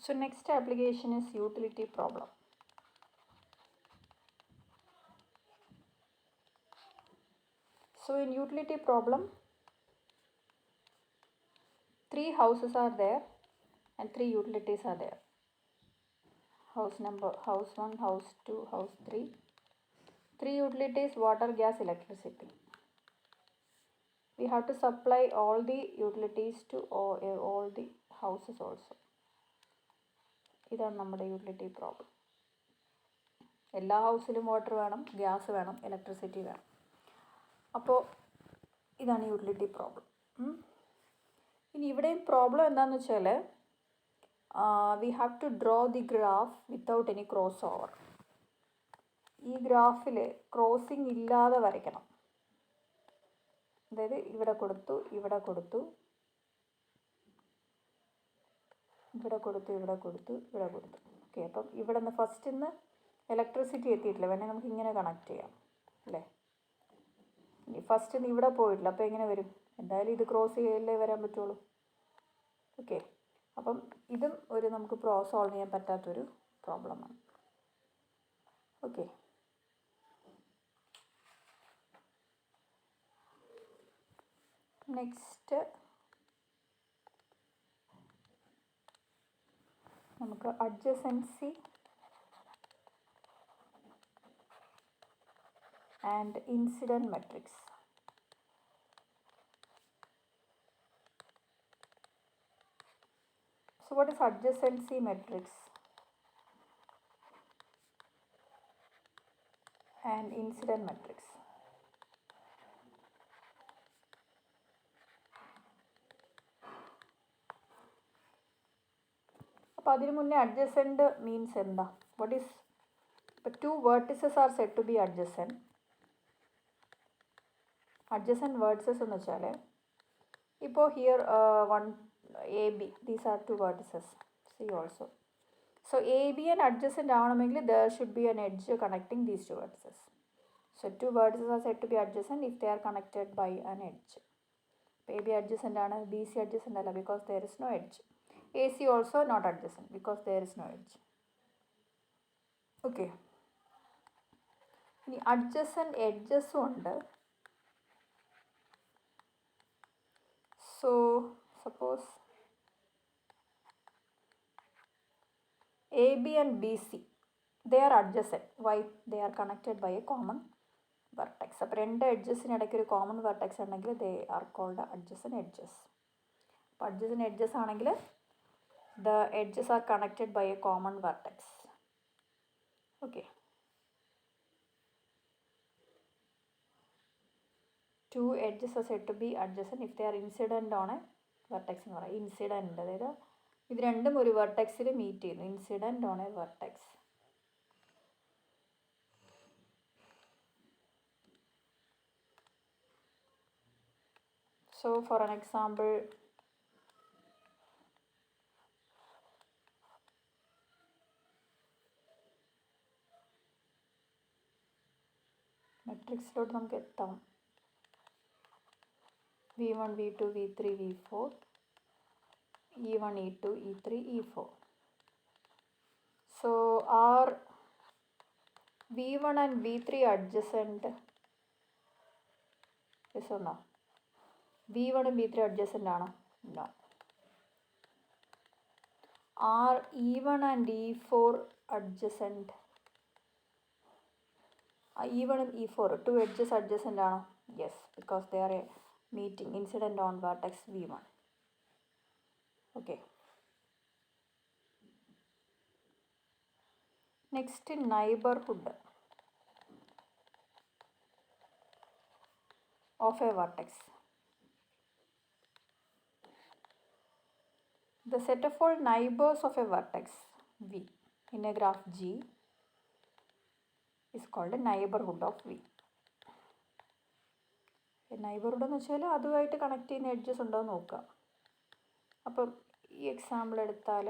So next application is utility problem. So in utility problem, 3 houses are there and 3 utilities are there. House 1, house 2, house 3. 3 utilities, water, gas, electricity. We have to supply all the utilities to all the houses also. ഇതാണ് നമ്മുടെ utility problem. എല്ലാ ഹൗസിലും water വേണം, gas വേണം, electricity വേണം. അപ്പോൾ ഇതാണ് utility problem. ഇനി ഇവിടെയും പ്രോബ്ലം എന്താണെന്ന് വെച്ചാൽ we have to draw the graph without any cross over. ഈ ഗ്രാഫിൽ ക്രോസിങ് ഇല്ലാതെ വരയ്ക്കണം. അതായത് ഇവിടെ കൊടുത്തു, ഇവിടെ കൊടുത്തു, ഇവിടെ കൊടുത്തു, ഇവിടെ കൊടുത്തു, ഇവിടെ കൊടുത്തു. ഓക്കെ, അപ്പം ഇവിടെ നിന്ന് ഫസ്റ്റ് നിന്ന് ഇലക്ട്രിസിറ്റി എത്തിയിട്ടില്ല, വേണമെങ്കിൽ നമുക്ക് ഇങ്ങനെ കണക്ട് ചെയ്യാം അല്ലേ. ഇനി ഫസ്റ്റ് നിന്ന് ഇവിടെ പോയിട്ടില്ല, അപ്പോൾ എങ്ങനെ വരും? എന്തായാലും ഇത് ക്രോസ് ചെയ്യല്ലേ വരാൻ പറ്റുള്ളൂ. ഓക്കെ, അപ്പം ഇതും ഒരു നമുക്ക് സോൾവ് ചെയ്യാൻ പറ്റാത്തൊരു പ്രോബ്ലമാണ്. ഓക്കെ, നെക്സ്റ്റ് നമുക്ക് adjacency and incident matrix. So what is adjacency matrix and incident matrix? അപ്പോൾ അതിനു മുന്നേ അഡ്ജസൻറ്റ് മീൻസ് എന്താ? What is? ഇപ്പോൾ 2 vertices are said to be adjacent. Adjacent vertices എന്ന് വെച്ചാൽ ഇപ്പോൾ here 1 AB, these are 2 vertices, C also. So AB and adjacent ആവണമെങ്കിൽ there should be an edge connecting these 2 vertices. So 2 vertices are said to be adjacent if they are connected by an edge. AB adjacent ആണ്, BC adjacent അല്ല because there is no edge. AC also not adjacent because there is no edge. Okay, ഇനി adjacent edgesഉം ഉണ്ട്. So suppose AB and BC, they are adjacent. Why? They are connected by a common vertex. അപ്പോൾ 2 എഡ്ജസിന് ഇടയ്ക്ക് ഒരു common vertex ഉണ്ടെങ്കിൽ they are called adjacent edges. അപ്പോൾ adjacent edges ആണെങ്കിൽ the edges are connected by a common vertex. Okay, 2 edges are said to be adjacent if they are incident on a vertex എന്ന് പറയാം. Incident, അതായത് ഇത് രണ്ടും ഒരു വെർട്ടെക്സിൽ meet ചെയ്യുന്നു. Incident on A vertex. So for an example, മെട്രിക്സിലോട്ട് നമുക്ക് എത്താം. V1, V2, V3, V4, E1, E2, E3, E4. So are V1 and V3 adjacent? Yes or no? V1 and V3 adjacent ആണോ? No. Are E1 and E4 adjacent? E1 and E4, 2 edges adjacent ആണോ? Yes, because they are meeting incident on vertex V1. Okay. Next, neighborhood of a vertex. The set of all neighbors of a vertex V in a graph G is called a neighborhood of V. Neighbourhood എന്ന് വെച്ചാൽ അതുമായിട്ട് connect ചെയ്യുന്ന edges ഉണ്ടോ എന്ന് നോക്കുക. അപ്പം ഈ example എടുത്താൽ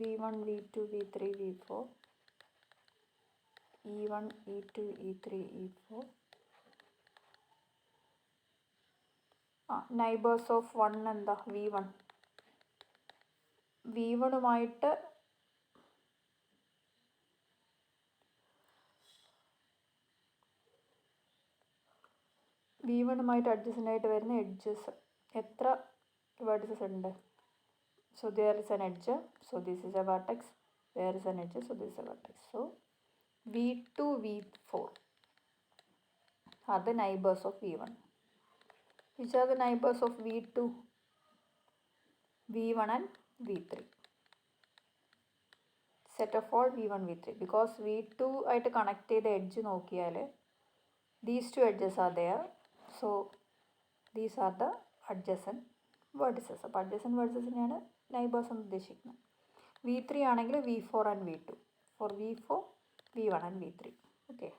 V1, V2, V3, V4, E1, E2, E3, E4. Neighbours of 1 എന്താ? V1. V1 V1 adjacent ആയിട്ട് വരുന്ന എഡ്ജസ് എത്ര vertices ഉണ്ട്? So there is an edge, so this is a vertex, there is an edge, so this is a vertex. So V2, V4 are the neighbors of V1. Which are the neighbors of V2? V1 and V3. Set of all V1, V3. Because V2 ആയിട്ട് connect ചെയ്ത edge നോക്കിയാൽ these two edges are there. So these are the adjacent vertices. അപ്പോൾ adjacent verticesനെയാണ് neighbours എന്ന് ഉദ്ദേശിക്കുന്നത്. V3 ആണെങ്കിൽ V4 and V2. For V4, V1 and V3. Okay.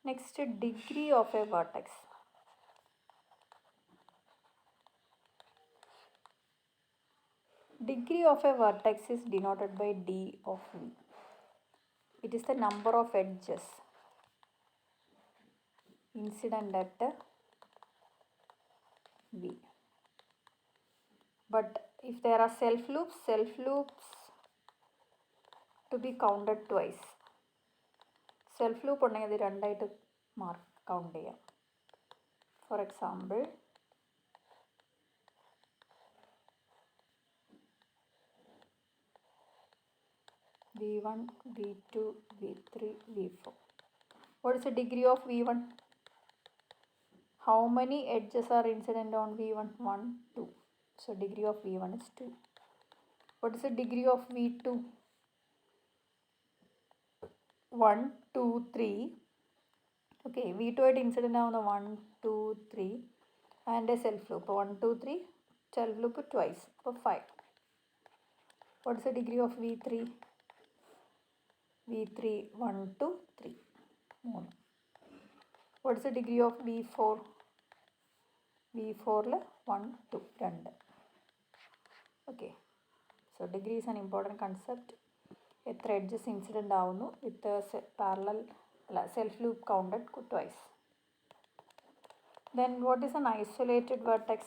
Next, degree of a vertex. Degree of a vertex is denoted by D of V. It is the number of edges incident at V. But if there are self loops to be counted twice. Self loop ഉണ്ടെങ്കിൽ ഇത് രണ്ടായിട്ട് count ചെയ്യാം. For example V1, V2, V3, V4. What is the degree of V1? How many edges are incident on V1? 1, 2. So degree of V1 is 2. What is the degree of V2? 1, 2, 3. Okay, V2 ആയിട്ട് incident ആവുന്ന 1, 2, 3 and A self loop 1, 2, 3 self loop twice അപ്പോൾ 5. What is the degree of V3? V3 1, 2, 3 3. What is the degree of V4? V4 1, 2 2. Okay, so degree is an important concept. എത്ര edges incident ആവുന്നു വിത്ത് parallel self loop counted twice. Then what is an isolated vertex?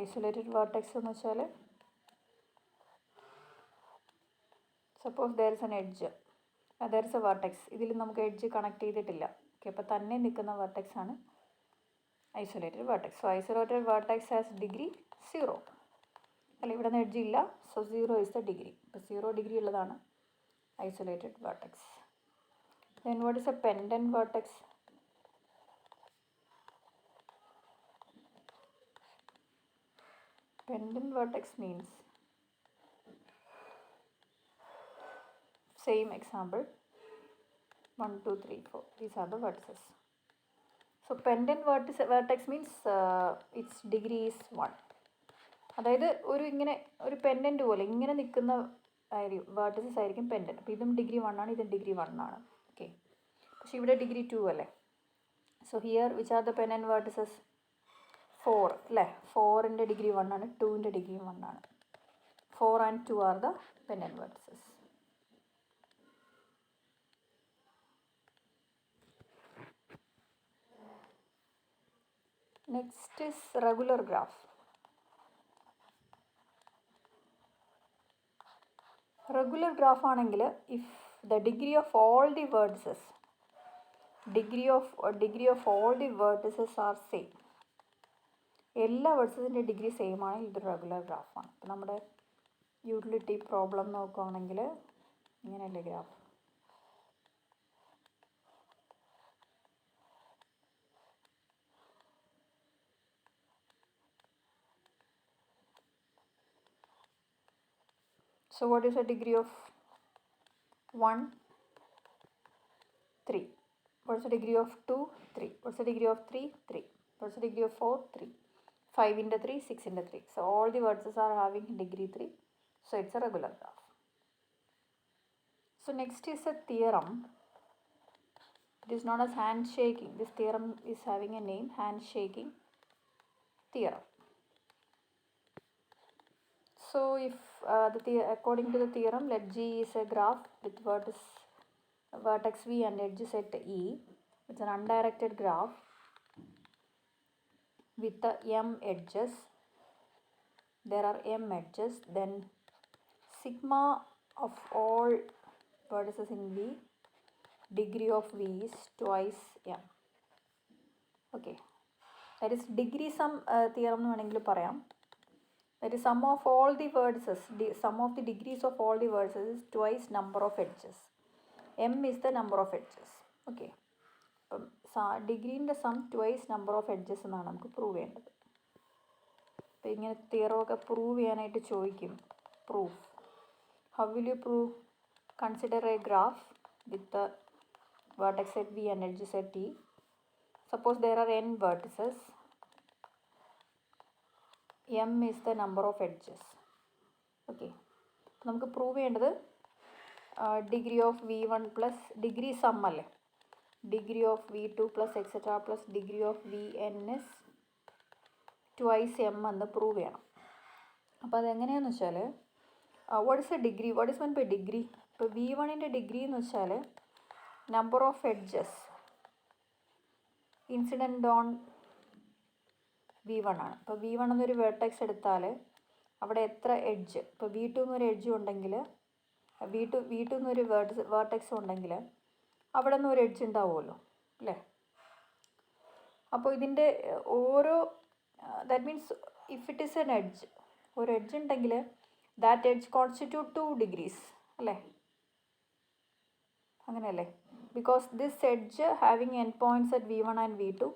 Isolated vertex എന്ന് വെച്ചാൽ suppose there is an edge, there is a vertex, ഇതിൽ നമുക്ക് edge connect ചെയ്തിട്ടില്ല. Okay, അപ്പോൾ തന്നെ നിൽക്കുന്ന vertex ആണ് isolated vertex. So isolated vertex has degree 0. അല്ല, ഇവിടെ നിന്ന് എഡ്ജ് ഇല്ല, സോ 0 is the degree. അപ്പോൾ 0 ഡിഗ്രി ഉള്ളതാണ് isolated vertex. Then what is a pendant vertex? Pendant vertex means, same example, 1, 2, 3, 4. These are the vertices. So pendant vertex means its degree is 1. അതായത് ഒരു pendant പോലെ ഇങ്ങനെ നിൽക്കുന്ന vertices ആയിരിക്കും pendant. അപ്പോൾ ഇതും ഡിഗ്രി 1 ആണ്, ഇതും ഡിഗ്രി 1 ആണ്. ഓക്കെ, പക്ഷേ ഇവിടെ ഡിഗ്രി 2 അല്ലേ. So here which are the pendant vertices? 4 അല്ലേ. 4ൻ്റെ ഡിഗ്രി 1 ആണ്, 2ൻ്റെ ഡിഗ്രി 1 ആണ്. 4 and 2 are the pendant vertices. Next is regular graph. Regular graph ആണെങ്കിൽ if the degree of all the vertices are same, എല്ലാ വേർട്ടിസിൻ്റെ degree same ആണെങ്കിൽ ഇതൊരു regular ഗ്രാഫാണ്. അപ്പോൾ നമ്മുടെ utility problem നോക്കുകയാണെങ്കിൽ ഇങ്ങനെയല്ലേ graph. So what is the degree of 1? 3. What's the degree of 2? 3. What's the degree of 3? 3. What's the degree of 4? 3. 5 into 3, 6 into 3. So all the vertices are having degree 3. So it's a regular graph. So next is a theorem. It is known as handshaking. This theorem is having a name, handshaking theorem. So if according to the theorem, let G is a graph with vertex V and edge set E. It's an undirected graph with the m edges. There are m edges. Then sigma of all vertices in V, degree of V is twice m. Okay, that is degree sum theorem എന്ന് വേണമെങ്കിൽ പറയാം. That is sum of all the vertices, sum of the degrees of all the vertices is twice number of edges. M is the number of edges. Okay, അപ്പം ഡിഗ്രീൻ്റെ sum twice number of edges എന്നാണ് നമുക്ക് prove ചെയ്യേണ്ടത്. അപ്പോൾ ഇങ്ങനെ തിയറമൊക്കെ prove ചെയ്യാനായിട്ട് ചോദിക്കും. Proof. How will you prove? Consider A graph with the vertex at V and edges at T. Suppose there are n vertices. M is the number of edges. Okay. നമുക്ക് prove ചെയ്യേണ്ടത് degree of V1 plus degree sum അല്ലേ, degree of V2 plus etcetera plus degree of Vn is twice m എന്ന് prove ചെയ്യണം. അപ്പോൾ അതെങ്ങനെയാണെന്ന് വെച്ചാൽ what is a degree, what is mean by degree? ഇപ്പോൾ V1ൻ്റെ ഡിഗ്രി എന്ന് വെച്ചാൽ number of edges incident on V1 ആണ്. ഇപ്പോൾ V1 എന്നൊരു വെർട്ടെക്സ് എടുത്താൽ അവിടെ എത്ര എഡ്ജ്, ഇപ്പോൾ V2 എന്നൊരു എഡ്ജ് ഉണ്ടെങ്കിൽ V2 എന്നൊരു വെർട്ടെക്സ് ഉണ്ടെങ്കിൽ അവിടെ നിന്ന് ഒരു എഡ്ജ് ഉണ്ടാവുമല്ലോ അല്ലേ. അപ്പോൾ ഇതിൻ്റെ ഓരോ that means if it is an edge, ഒരു എഡ്ജ് ഉണ്ടെങ്കിൽ ദാറ്റ് എഡ്ജ് കോൺസ്റ്റിറ്റ്യൂട്ട് 2 ഡിഗ്രീസ് അല്ലേ, അങ്ങനെയല്ലേ? Because this edge having end points at V1 and V2,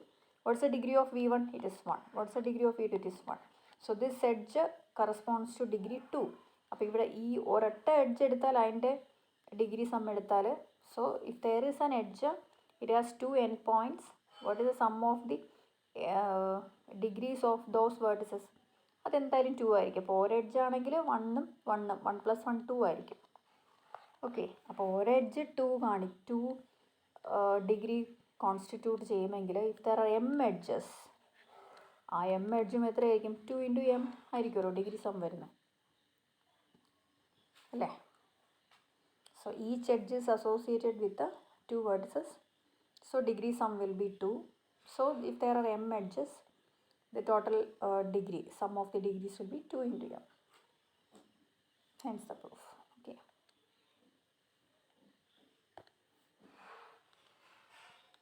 what's a degree of V1? It is 1. What's a degree of V2? It is 1. So this edge corresponds to degree 2. അപ്പോൾ ഇവിടെ ഈ ഒരൊറ്റ edge എടുത്താൽ അതിൻ്റെ degree sum എടുത്താൽ, so if there is an edge it has 2 N points, what is the sum of the degrees of those vertices? അതെന്തായാലും 2 ആയിരിക്കും. അപ്പോൾ ഒരു എഡ്ജ് ആണെങ്കിൽ 1 + 1 2 ആയിരിക്കും. ഓക്കെ, അപ്പോൾ ഒരു എഡ്ജ് 2 ഡിഗ്രി കോൺസ്റ്റിറ്റ്യൂട്ട് ചെയ്യുമെങ്കിൽ if there are m edges, ആ എം എഡ്ജും എത്രയായിരിക്കും? 2 × m ആയിരിക്കുമല്ലോ ഡിഗ്രി സം വരുന്നത് അല്ലേ. So each edge is associated with the 2 vertices, so degree sum will be 2. So if there are m edges, the total degree sum of the degrees will be 2 × m. Hence the proof.